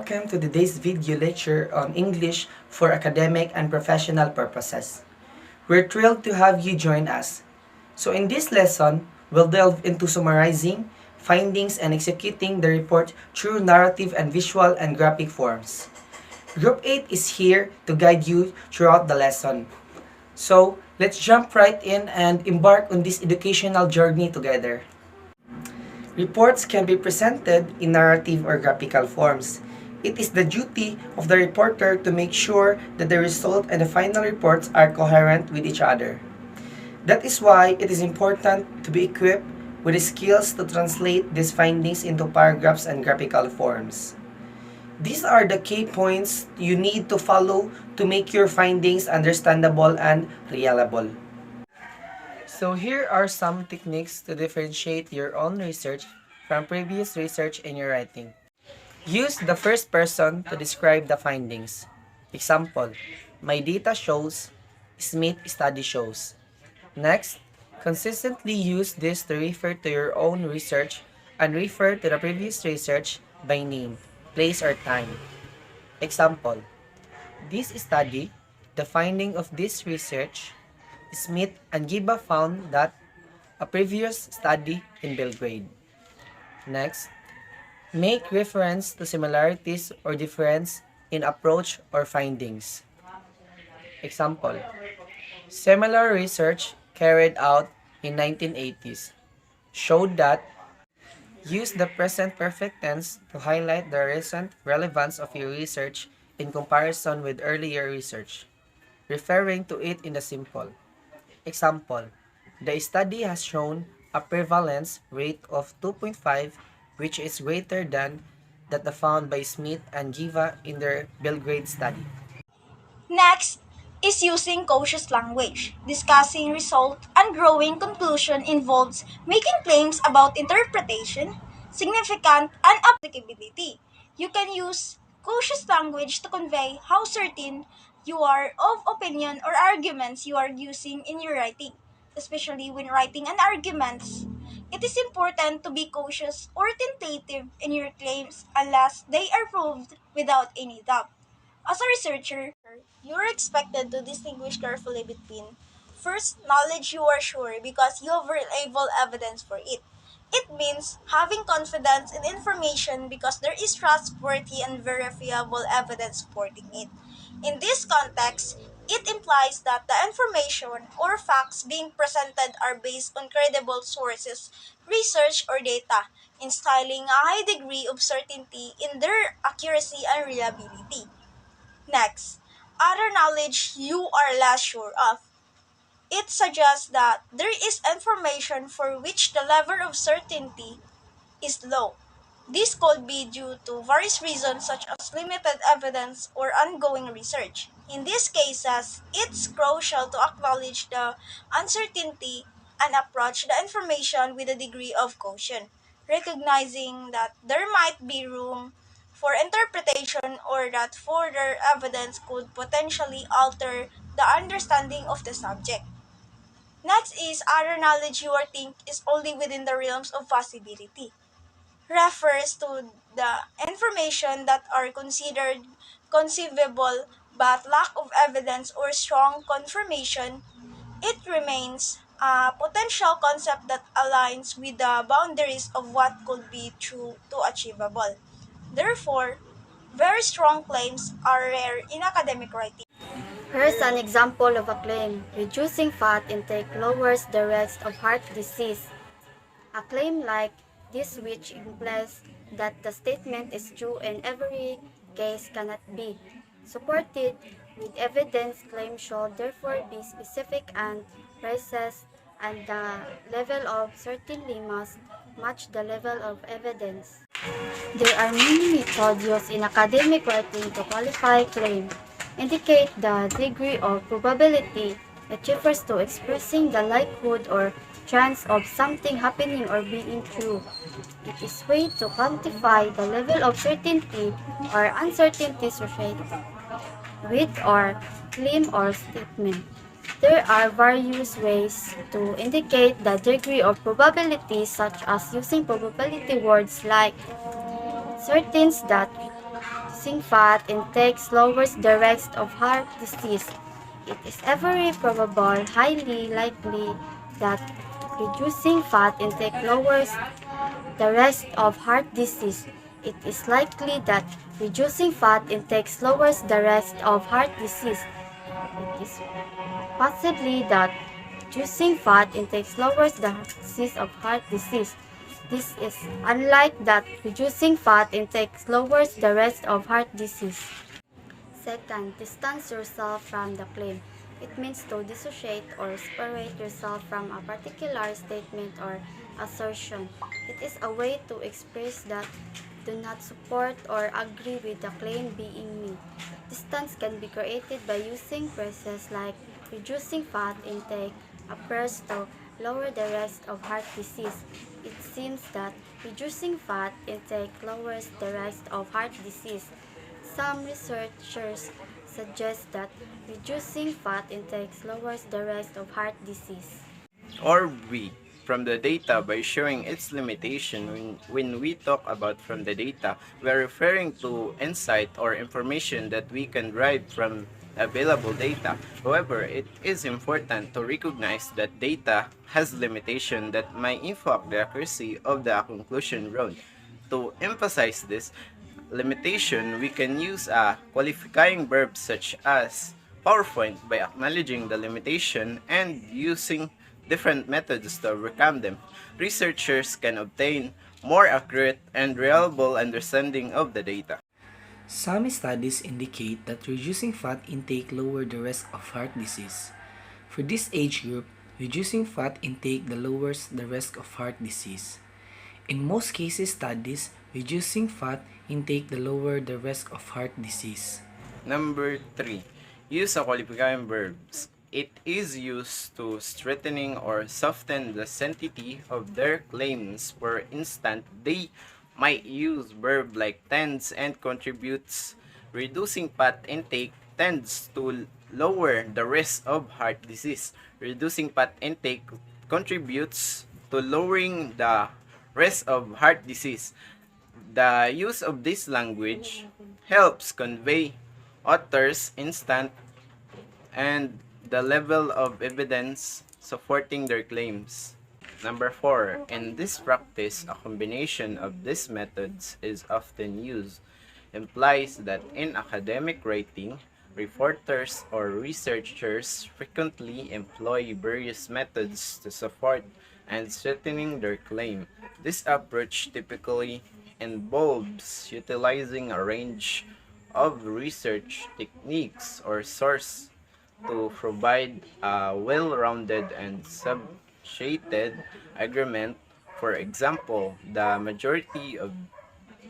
welcome to today's video lecture on English for academic and professional purposes. We're thrilled to have you join us. So in this lesson, we'll delve into summarizing findings and executing the report through narrative and visual and graphic forms. Group 8 is here to guide you throughout the lesson. So let's jump right in and embark on this educational journey together. Reports can be presented in narrative or graphical forms. It is the duty of the reporter to make sure that the result and the final reports are coherent with each other. That is why it is important to be equipped with the skills to translate these findings into paragraphs and graphical forms. These are the key points you need to follow to make your findings understandable and reliable. So here are some techniques to differentiate your own research from previous research in your writing. Use the first person to describe the findings. Example, my data shows, Smith study shows. Next, consistently use this to refer to your own research and refer to the previous research by name, place, or time. Example, this study, the finding of this research, Smith and Giba found that a previous study in Belgrade. Next, make reference to similarities or difference in approach or findings. Example, similar research carried out in 1980s showed that use the present perfect tense to highlight the recent relevance of your research in comparison with earlier research, referring to it in the simple. Example, the study has shown a prevalence rate of 2.5 which is greater than that found by Smith and Giva in their Belgrade study. Next is using cautious language. Discussing result and drawing conclusion involves making claims about interpretation, significance, and applicability. You can use cautious language to convey how certain you are of opinion or arguments you are using in your writing, especially when writing an arguments. It is important to be cautious or tentative in your claims unless they are proved without any doubt. As a researcher, you are expected to distinguish carefully between first, knowledge you are sure because you have reliable evidence for it. It means having confidence in information because there is trustworthy and verifiable evidence supporting it. In this context, it implies that the information or facts being presented are based on credible sources, research, or data, instilling a high degree of certainty in their accuracy and reliability. Next, other knowledge you are less sure of. It suggests that there is information for which the level of certainty is low. This could be due to various reasons such as limited evidence or ongoing research. In these cases, it's crucial to acknowledge the uncertainty and approach the information with a degree of caution, recognizing that there might be room for interpretation or that further evidence could potentially alter the understanding of the subject. Next is other knowledge you or think is only within the realms of possibility. Refers to the information that are considered conceivable but lack of evidence or strong confirmation. It remains a potential concept that aligns with the boundaries of what could be true to achievable. Therefore, very strong claims are rare in academic writing. Here's an example of a claim. Reducing fat intake lowers the risk of heart disease. A claim like this which implies that the statement is true in every case cannot be supported with evidence. Claim should therefore be specific and precise, and the level of certainty must match the level of evidence. There are many methods used in academic writing to qualify claim. Indicate the degree of probability. It refers to expressing the likelihood or chance of something happening or being true. It is a way to quantify the level of certainty or uncertainty associated with or claim or statement. There are various ways to indicate the degree of probability, such as using probability words like certains that reducing fat intake lowers the risk of heart disease. It is very probable, highly likely, that reducing fat intake lowers the risk of heart disease. It is likely that reducing fat intake lowers the risk of heart disease. It is possibly that reducing fat intake lowers the disease of heart disease. This is unlike that reducing fat intake lowers the risk of heart disease. Second, distance yourself from the claim. It means to dissociate or separate yourself from a particular statement or assertion. It is a way to express that do not support or agree with the claim being made. Distance can be created by using phrases like reducing fat intake appears to lower the risk of heart disease. It seems that reducing fat intake lowers the risk of heart disease. Some researchers suggest that reducing fat intake lowers the risk of heart disease. Or B, from the data by showing its limitation. When we talk about from the data, we are referring to insight or information that we can derive from available data. However, it is important to recognize that data has limitation that might impact the accuracy of the conclusion drawn. To emphasize this limitation, we can use a qualifying verb such as PowerPoint by acknowledging the limitation and using different methods to overcome them. Researchers can obtain more accurate and reliable understanding of the data. Some studies indicate that reducing fat intake lower the risk of heart disease. For this age group, reducing fat intake lowers the risk of heart disease. In most cases studies, reducing fat intake lower the risk of heart disease. Number 3. Use a qualifying verbs. It is used to strengthening or soften the sanctity of their claims. For instance, they might use verb like tends and contributes. Reducing fat intake tends to lower the risk of heart disease. Reducing fat intake contributes to lowering the risk of heart disease. The use of this language helps convey authors' instant and the level of evidence supporting their claims. Number 4. In this practice, a combination of these methods is often used. Implies that in academic writing, reporters or researchers frequently employ various methods to support and strengthening their claim. This approach typically involves utilizing a range of research techniques or source to provide a well-rounded and substantiated argument. For example, the majority of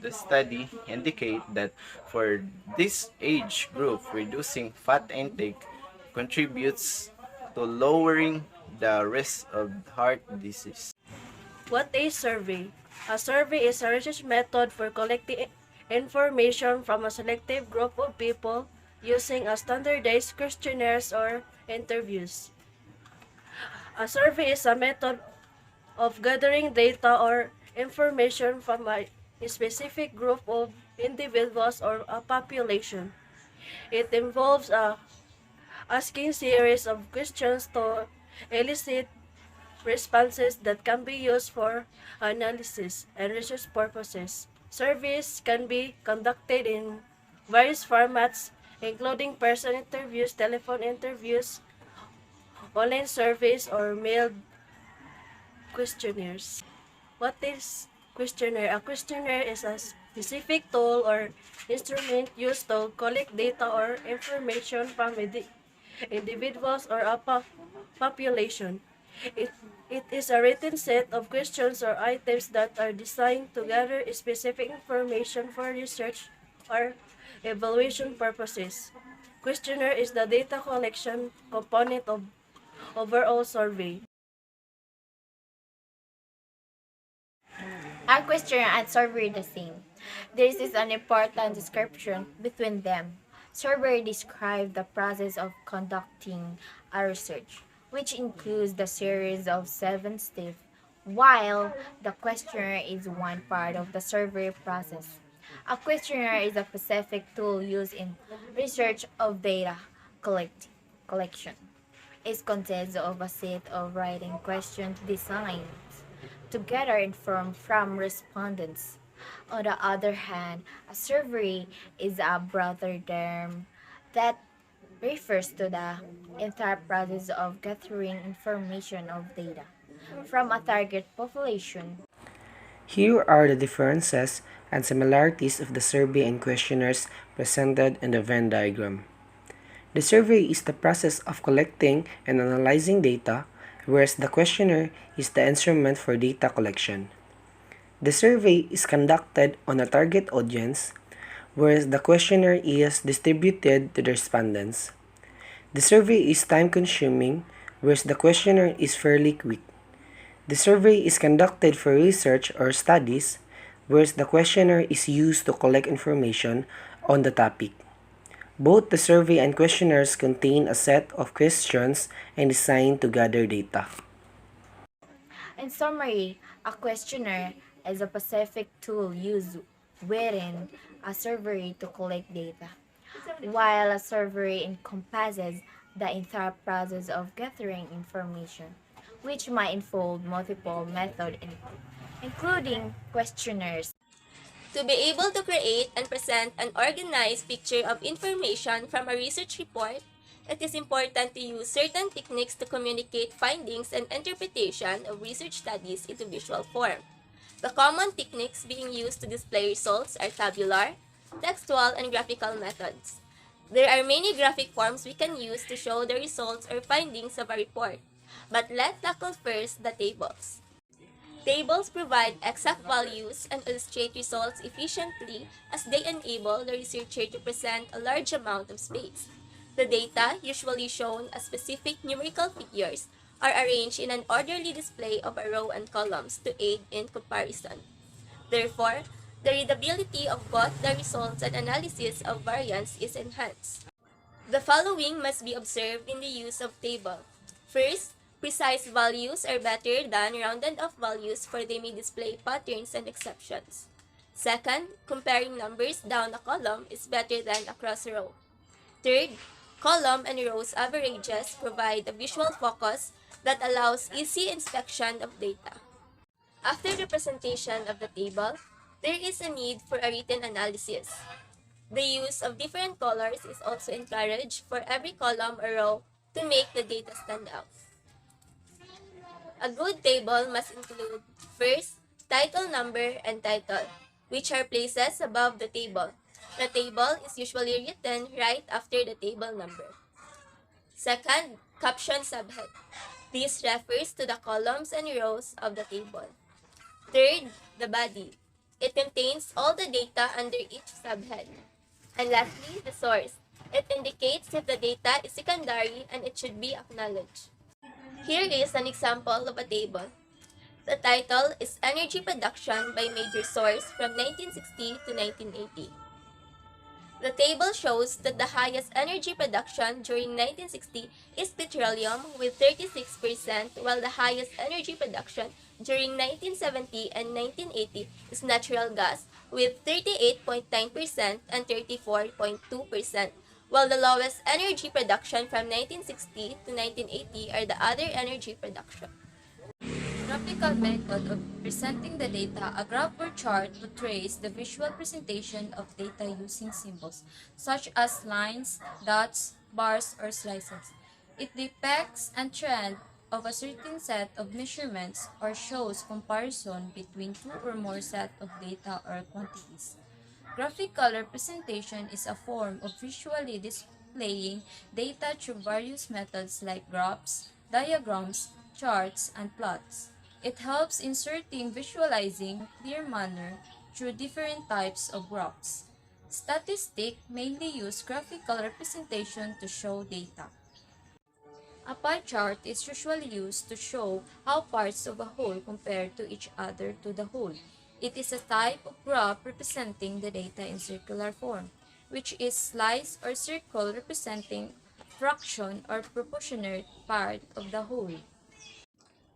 the study indicate that for this age group, reducing fat intake contributes to lowering the risk of heart disease. What is survey? A survey is a research method for collecting information from a selective group of people using a standardized questionnaires or interviews. A survey is a method of gathering data or information from a specific group of individuals or a population. It involves asking series of questions to elicit responses that can be used for analysis and research purposes. Surveys can be conducted in various formats, including person interviews, telephone interviews, online surveys, or mailed questionnaires. What is questionnaire? A questionnaire is a specific tool or instrument used to collect data or information from individuals or a population. It is a written set of questions or items that are designed to gather specific information for research or evaluation purposes. Questionnaire is the data collection component of overall survey. Are questionnaire and survey the same? This is an important description between them. Survey describe the process of conducting a research, which includes the series of 7 steps, while the questionnaire is one part of the survey process. A questionnaire is a specific tool used in research of data collection. It consists of a set of writing questions designed to gather information from respondents. On the other hand, a survey is a broader term that refers to the entire process of gathering information of data from a target population. Here are the differences and similarities of the survey and questionnaires presented in the Venn diagram. The survey is the process of collecting and analyzing data, whereas the questionnaire is the instrument for data collection. The survey is conducted on a target audience, whereas the questionnaire is distributed to the respondents. The survey is time consuming, whereas the questionnaire is fairly quick. The survey is conducted for research or studies, whereas the questionnaire is used to collect information on the topic. Both the survey and questionnaires contain a set of questions and designed to gather data. In summary, a questionnaire is a specific tool used within a survey to collect data, while a survey encompasses the entire process of gathering information, which might involve multiple methods including questionnaires. To be able to create and present an organized picture of information from a research report, it is important to use certain techniques to communicate findings and interpretation of research studies into visual form. The common techniques being used to display results are tabular, textual, and graphical methods. There are many graphic forms we can use to show the results or findings of a report, but let's tackle first the tables. Tables provide exact values and illustrate results efficiently as they enable the researcher to present a large amount of space. The data, usually shown as specific numerical figures, are arranged in an orderly display of a row and columns to aid in comparison. Therefore, the readability of both the results and analysis of variance is enhanced. The following must be observed in the use of table. First, precise values are better than rounded off values for they may display patterns and exceptions. Second, comparing numbers down a column is better than across a row. Third, column and rows averages provide a visual focus that allows easy inspection of data. After the presentation of the table, there is a need for a written analysis. The use of different colors is also encouraged for every column or row to make the data stand out. A good table must include, first, title number and title, which are places above the table. The table is usually written right after the table number. Second, caption subhead. This refers to the columns and rows of the table. Third, the body. It contains all the data under each subhead. And lastly, the source. It indicates if the data is secondary and it should be acknowledged. Here is an example of a table. The title is Energy Production by Major Source from 1960 to 1980. The table shows that the highest energy production during 1960 is petroleum with 36%, while the highest energy production during 1970 and 1980 is natural gas with 38.9% and 34.2%, while the lowest energy production from 1960 to 1980 are the other energy production. Graphical method of presenting the data, a graph or chart portrays the visual presentation of data using symbols, such as lines, dots, bars, or slices. It depicts a trend of a certain set of measurements or shows comparison between two or more sets of data or quantities. Graphical representation is a form of visually displaying data through various methods like graphs, diagrams, charts, and plots. It helps inserting visualizing clear manner through different types of graphs. Statistics mainly use graphical representation to show data. A pie chart is usually used to show how parts of a whole compare to each other to the whole. It is a type of graph representing the data in circular form, which is slice or circle representing fraction or proportionate part of the whole.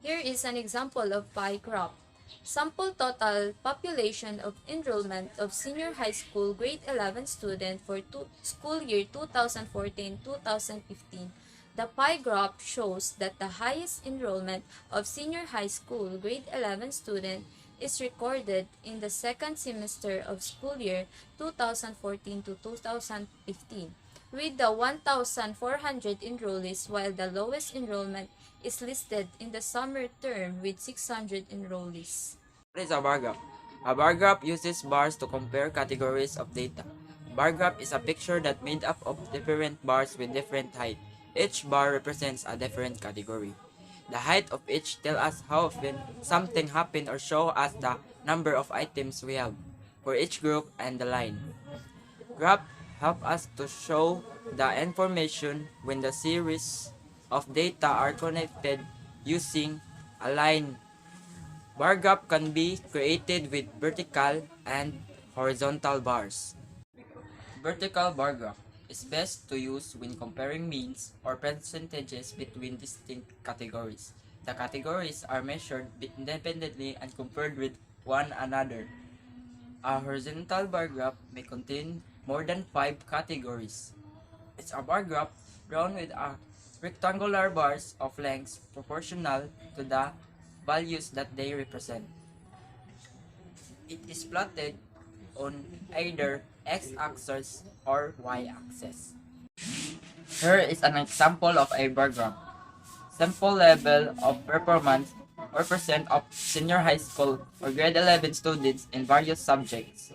Here is an example of pie graph. Sample total population of enrollment of senior high school grade 11 student for school year 2014-2015. The pie graph shows that the highest enrollment of senior high school grade 11 student is recorded in the second semester of school year 2014 to 2015 with the 1,400 enrollees, while the lowest enrollment is listed in the summer term with 600 enrollees. What is a bar graph? A bar graph uses bars to compare categories of data. Bar graph is a picture that made up of different bars with different height. Each bar represents a different category. The height of each tells us how often something happened or show us the number of items we have for each group and the line. Graph help us to show the information when the series of data are connected using a line. Bar graph can be created with vertical and horizontal bars. Vertical bar graph is best to use when comparing means or percentages between distinct categories. The categories are measured independently and compared with one another. A horizontal bar graph may contain more than 5 categories. It's a bar graph drawn with a rectangular bars of lengths proportional to the values that they represent. It is plotted on either x-axis or y-axis. Here is an example of a bar graph. Sample level of performance or percent of senior high school or grade 11 students in various subjects.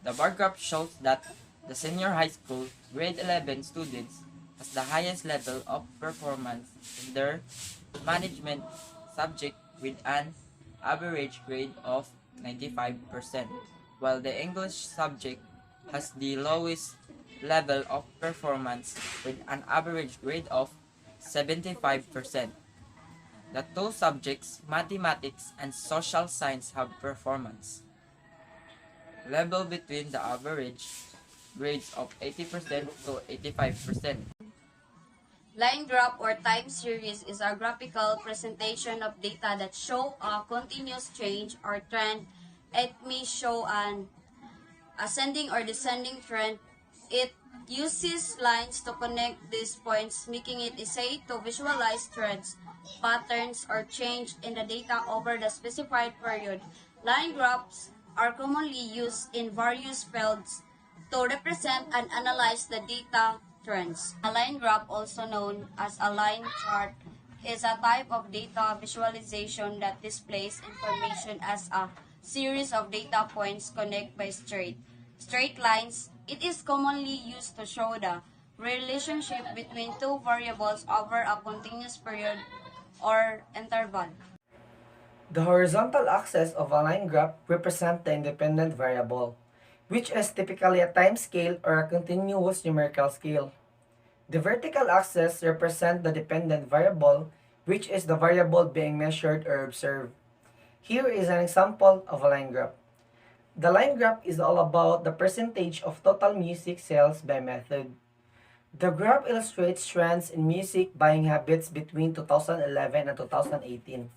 The bar graph shows that the senior high school grade 11 students has the highest level of performance in their management subject with an average grade of 95%, while the English subject has the lowest level of performance with an average grade of 75%. The two subjects, mathematics and social science, have performance level between the average grades of 80% to 85%. Line graph or time series is a graphical presentation of data that show a continuous change or trend. It may show an ascending or descending trend. It uses lines to connect these points, making it easy to visualize trends, patterns, or change in the data over the specified period. Line graphs are commonly used in various fields to represent and analyze the data trends. A line graph, also known as a line chart, is a type of data visualization that displays information as a series of data points connected by straight lines. It is commonly used to show the relationship between two variables over a continuous period or interval. The horizontal axis of a line graph represents the independent variable, which is typically a time scale or a continuous numerical scale. The vertical axis represents the dependent variable, which is the variable being measured or observed. Here is an example of a line graph. The line graph is all about the percentage of total music sales by method. The graph illustrates trends in music buying habits between 2011 and 2018.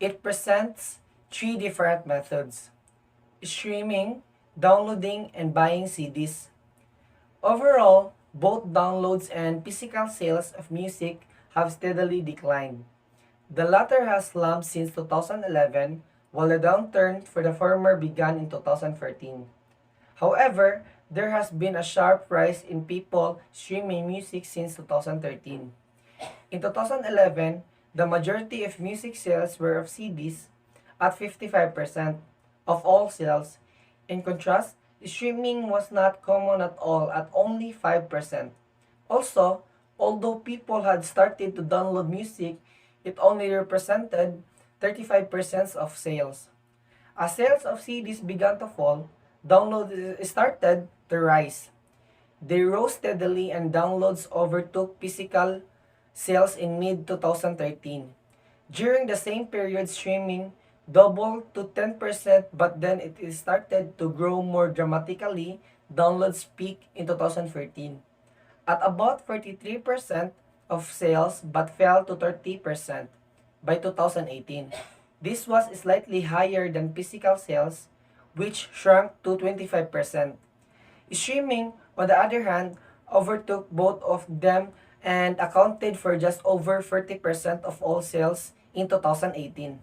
It presents three different methods: streaming, downloading, and buying CDs. Overall, both downloads and physical sales of music have steadily declined. The latter has slumped since 2011, while the downturn for the former began in 2014. However, there has been a sharp rise in people streaming music since 2013. In 2011, the majority of music sales were of CDs at 55% of all sales. In contrast, streaming was not common at all at only 5%. Also, although people had started to download music, it only represented 35% of sales. As sales of CDs began to fall, downloads started to rise. They rose steadily and downloads overtook physical sales in mid-2013. During the same period, streaming doubled to 10%, but then it started to grow more dramatically. Downloads peaked in 2014 at about 43% of sales but fell to 30% by 2018. This was slightly higher than physical sales, which shrunk to 25%. Streaming, on the other hand, overtook both of them and accounted for just over 40% of all sales in 2018.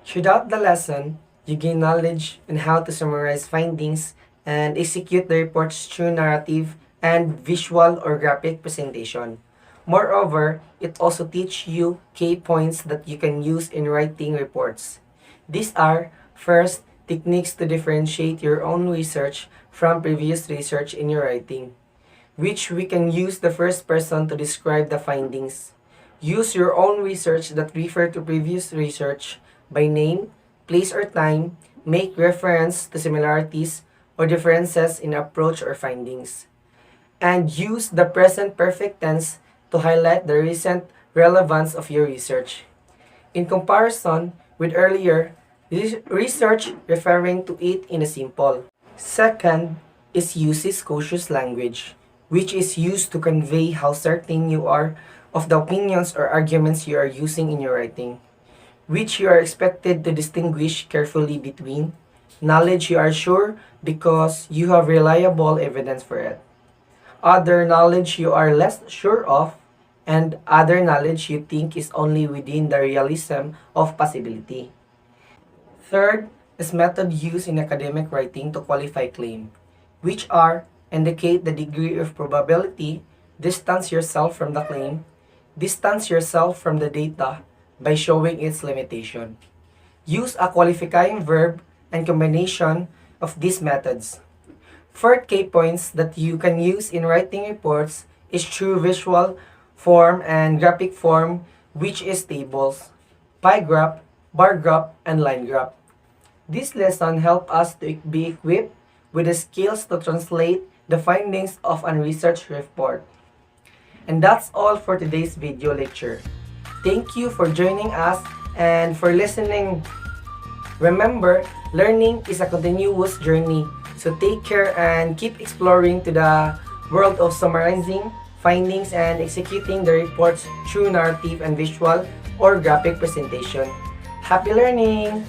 Throughout the lesson, you gain knowledge on how to summarize findings and execute the reports through narrative and visual or graphic presentation. Moreover, it also teaches you key points that you can use in writing reports. These are, first, techniques to differentiate your own research from previous research in your writing, which we can use the first person to describe the findings. Use your own research that refer to previous research by name, place or time, make reference to similarities or differences in approach or findings. And use the present perfect tense to highlight the recent relevance of your research. In comparison with earlier, research referring to it in a simple. Second is uses cautious language, which is used to convey how certain you are of the opinions or arguments you are using in your writing, which you are expected to distinguish carefully between knowledge you are sure because you have reliable evidence for it, other knowledge you are less sure of, and other knowledge you think is only within the realism of possibility. Third is method used in academic writing to qualify claim, which are indicate the degree of probability, distance yourself from the claim, distance yourself from the data by showing its limitation. Use a qualifying verb and combination of these methods. Fourth key points that you can use in writing reports is through visual form and graphic form, which is tables, pie graph, bar graph, and line graph. This lesson helps us to be equipped with the skills to translate the findings of a research report. And that's all for today's video lecture. Thank you for joining us and for listening. Remember, learning is a continuous journey. So take care and keep exploring to the world of summarizing findings and executing the reports through narrative and visual or graphic presentation. Happy learning!